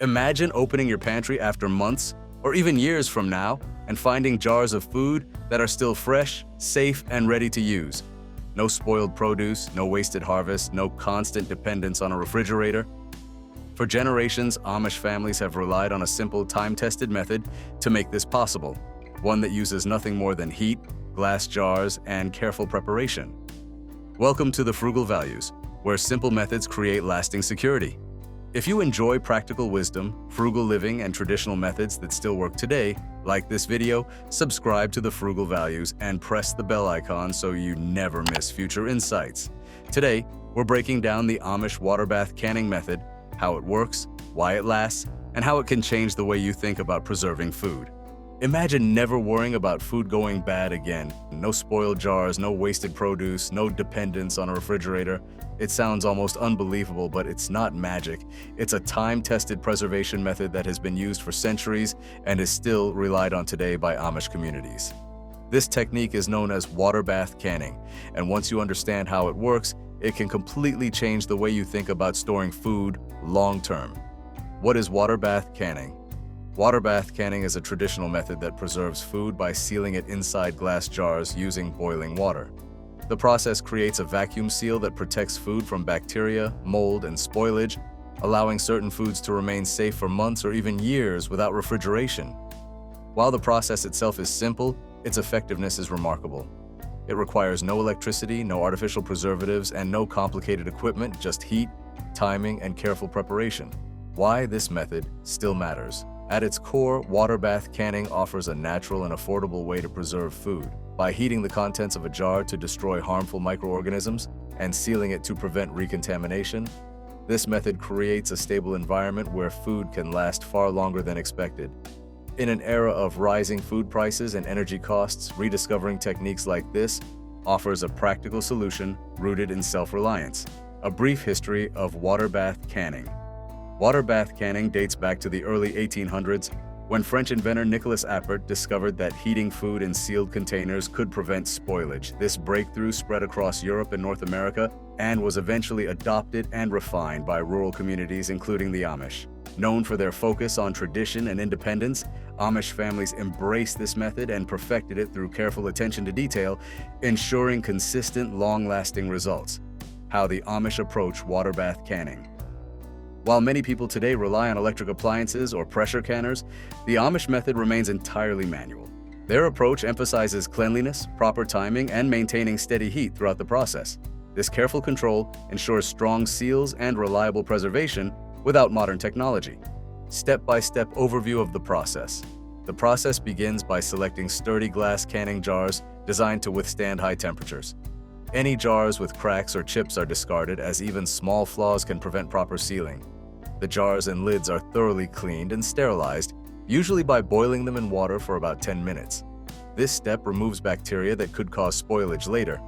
Imagine opening your pantry after months or even years from now and finding jars of food that are still fresh, safe, and ready to use. No spoiled produce, no wasted harvest, no constant dependence on a refrigerator. For generations, Amish families have relied on a simple, time-tested method to make this possible, one that uses nothing more than heat, glass jars, and careful preparation. Welcome to the Frugal Values, where simple methods create lasting security. If you enjoy practical wisdom, frugal living, and traditional methods that still work today, like this video, subscribe to the Frugal Values, and press the bell icon so you never miss future insights. Today, we're breaking down the Amish water bath canning method, how it works, why it lasts, and how it can change the way you think about preserving food. Imagine never worrying about food going bad again. No spoiled jars, no wasted produce, no dependence on a refrigerator. It sounds almost unbelievable, but it's not magic. It's a time-tested preservation method that has been used for centuries and is still relied on today by Amish communities. This technique is known as water bath canning, and once you understand how it works, it can completely change the way you think about storing food long-term. What is water bath canning? Water bath canning is a traditional method that preserves food by sealing it inside glass jars using boiling water. The process creates a vacuum seal that protects food from bacteria, mold, and spoilage, allowing certain foods to remain safe for months or even years without refrigeration. While the process itself is simple, its effectiveness is remarkable. It requires no electricity, no artificial preservatives, and no complicated equipment, just heat, timing, and careful preparation. Why this method still matters. At its core, water bath canning offers a natural and affordable way to preserve food. By heating the contents of a jar to destroy harmful microorganisms and sealing it to prevent recontamination, this method creates a stable environment where food can last far longer than expected. In an era of rising food prices and energy costs, rediscovering techniques like this offers a practical solution rooted in self-reliance. A brief history of water bath canning. Water bath canning dates back to the early 1800s, when French inventor Nicolas Appert discovered that heating food in sealed containers could prevent spoilage. This breakthrough spread across Europe and North America and was eventually adopted and refined by rural communities, including the Amish. Known for their focus on tradition and independence, Amish families embraced this method and perfected it through careful attention to detail, ensuring consistent, long-lasting results. How the Amish approach water bath canning. While many people today rely on electric appliances or pressure canners, the Amish method remains entirely manual. Their approach emphasizes cleanliness, proper timing, and maintaining steady heat throughout the process. This careful control ensures strong seals and reliable preservation without modern technology. Step-by-step overview of the process. The process begins by selecting sturdy glass canning jars designed to withstand high temperatures. Any jars with cracks or chips are discarded, as even small flaws can prevent proper sealing. The jars and lids are thoroughly cleaned and sterilized, usually by boiling them in water for about 10 minutes. This step removes bacteria that could cause spoilage later.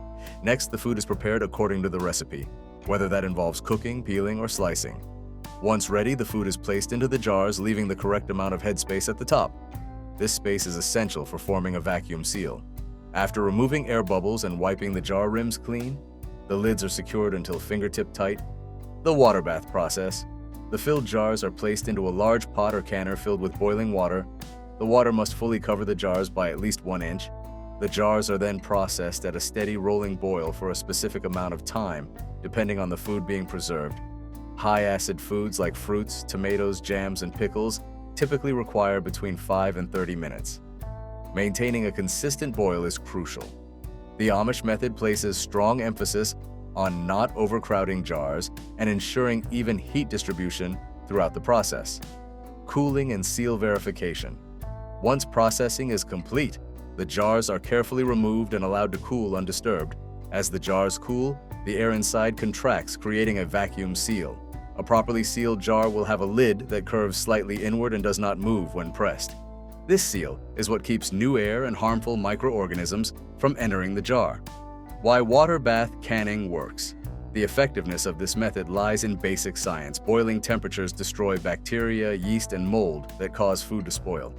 Next, the food is prepared according to the recipe, whether that involves cooking, peeling, or slicing. Once ready, the food is placed into the jars, leaving the correct amount of headspace at the top. This space is essential for forming a vacuum seal. After removing air bubbles and wiping the jar rims clean, the lids are secured until fingertip tight. The water bath process. The filled jars are placed into a large pot or canner filled with boiling water. The water must fully cover the jars by at least 1 inch. The jars are then processed at a steady rolling boil for a specific amount of time, depending on the food being preserved. High-acid foods like fruits, tomatoes, jams, and pickles typically require between 5 and 30 minutes. Maintaining a consistent boil is crucial. The Amish method places strong emphasis on not overcrowding jars and ensuring even heat distribution throughout the process. Cooling and seal verification. Once processing is complete, the jars are carefully removed and allowed to cool undisturbed. As the jars cool, the air inside contracts, creating a vacuum seal. A properly sealed jar will have a lid that curves slightly inward and does not move when pressed. This seal is what keeps new air and harmful microorganisms from entering the jar. Why water bath canning works. The effectiveness of this method lies in basic science. Boiling temperatures destroy bacteria, yeast, and mold that cause food to spoil.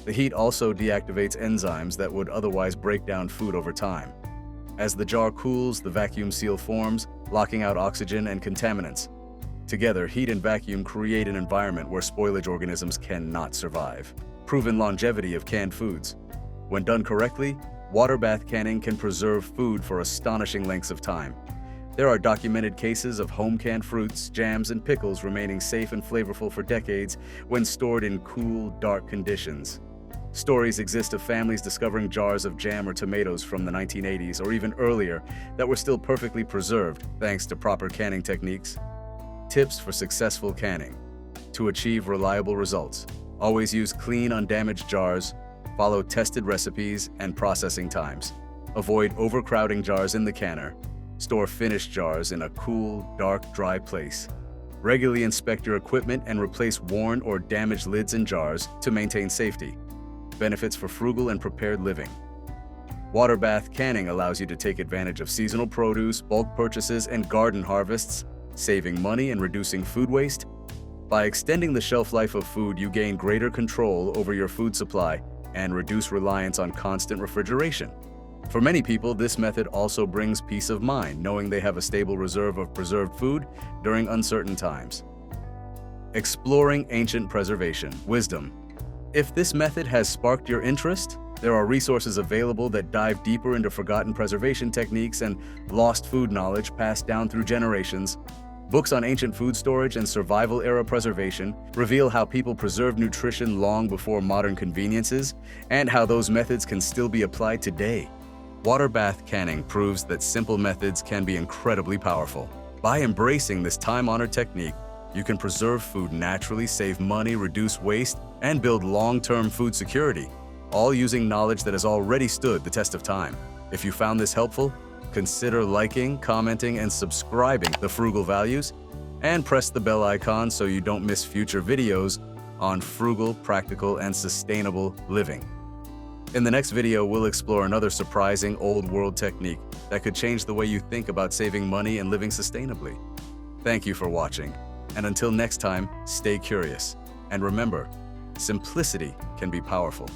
The heat also deactivates enzymes that would otherwise break down food over time. As the jar cools, the vacuum seal forms, locking out oxygen and contaminants. Together, heat and vacuum create an environment where spoilage organisms cannot survive. Proven longevity of canned foods. When done correctly, water bath canning can preserve food for astonishing lengths of time. There are documented cases of home canned fruits, jams, and pickles remaining safe and flavorful for decades when stored in cool, dark conditions. Stories exist of families discovering jars of jam or tomatoes from the 1980s or even earlier that were still perfectly preserved thanks to proper canning techniques. Tips for successful canning. To achieve reliable results, always use clean, undamaged jars, follow tested recipes and processing times. Avoid overcrowding jars in the canner. Store finished jars in a cool, dark, dry place. Regularly inspect your equipment and replace worn or damaged lids and jars to maintain safety. Benefits for frugal and prepared living. Water bath canning allows you to take advantage of seasonal produce, bulk purchases, and garden harvests, saving money and reducing food waste. By extending the shelf life of food, you gain greater control over your food supply and reduce reliance on constant refrigeration. For many people, this method also brings peace of mind, knowing they have a stable reserve of preserved food during uncertain times. Exploring ancient preservation. Wisdom. If this method has sparked your interest, there are resources available that dive deeper into forgotten preservation techniques and lost food knowledge passed down through generations. Books on ancient food storage and survival-era preservation reveal how people preserved nutrition long before modern conveniences and how those methods can still be applied today. Water bath canning proves that simple methods can be incredibly powerful. By embracing this time-honored technique, you can preserve food naturally, save money, reduce waste, and build long-term food security, all using knowledge that has already stood the test of time. If you found this helpful, consider liking, commenting, and subscribing to Frugal Values, and press the bell icon so you don't miss future videos on frugal, practical, and sustainable living. In the next video, we'll explore another surprising old-world technique that could change the way you think about saving money and living sustainably. Thank you for watching, and until next time, stay curious. And remember, simplicity can be powerful.